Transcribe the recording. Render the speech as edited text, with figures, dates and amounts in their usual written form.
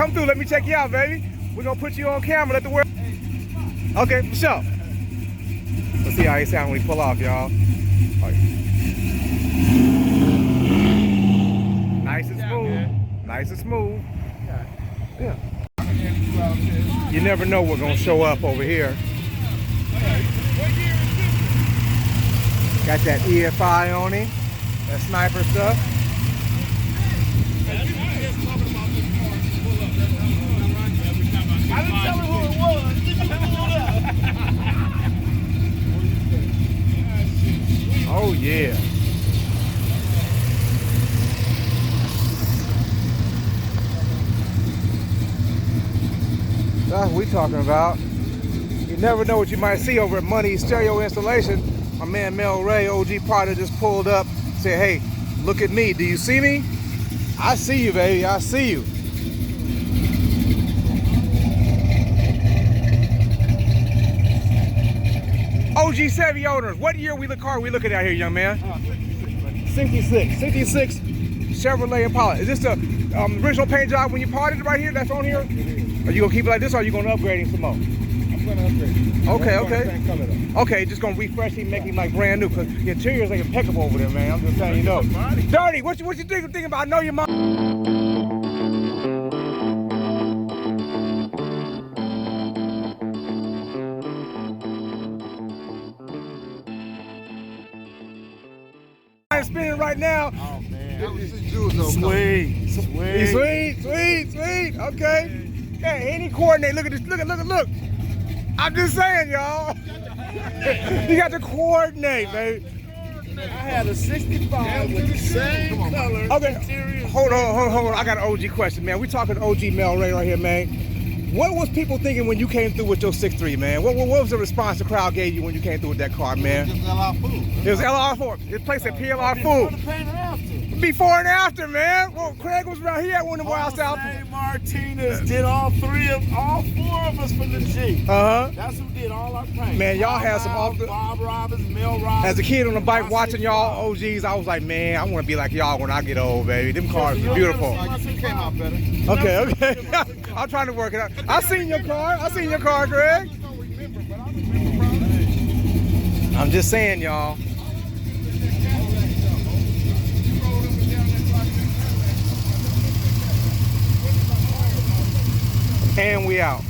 come through. Let me check you out, baby. We're gonna put you on camera. Let the world. Okay, for sure. Let's see how he sound when we pull off, y'all. Nice and smooth. Nice and smooth. Yeah. You never know what's gonna show up over here. Got that EFI on him. That sniper stuff. I didn't tell her who it was. Oh yeah. That's what we talking about. You never know what you might see over at Money Stereo Installation. My man Mel Ray, OG Potter, just pulled up, said, hey, look at me. Do you see me? I see you, baby. I see you. OG Chevy owners, what year car are we looking at here, young man? 66 Chevrolet Impala. Is this the original paint job when you parted right here? That's on here? Are you gonna keep it like this, or are you gonna upgrade him some more? I'm gonna upgrade it. Okay. Okay, just gonna refresh him, make him like brand new, because the interior is like impeccable over there, man. I'm just saying, you know. Dirty, what you thinking about? I know your mom. Spinning right now. Oh man, that was Sweet. Okay. Yeah, any coordinate. Look at this. Look. I'm just saying, y'all. You got to coordinate, baby. I had a 65 with the same color. Okay. Hold on. I got an OG question, man. We talking OG Mel Ray right here, man. What was people thinking when you came through with your 6'3", man? What was the response the crowd gave you when you came through with that car, man? It was just LR food. It was LR food. This place at PLR food. Before and after, man. Well, Craig was around here at one of the wild south. Martinez did all four of us from the G. That's who did all our paint. Man, y'all had some off the. Bob Robbins, Mel Robbins. As a kid on the bike watching y'all OGs, I was like, man, I want to be like y'all when I get old, baby. Them cars are beautiful. It came out better. Okay. I'm trying to work it out. I seen your car, Greg. I'm just saying, y'all. And we out.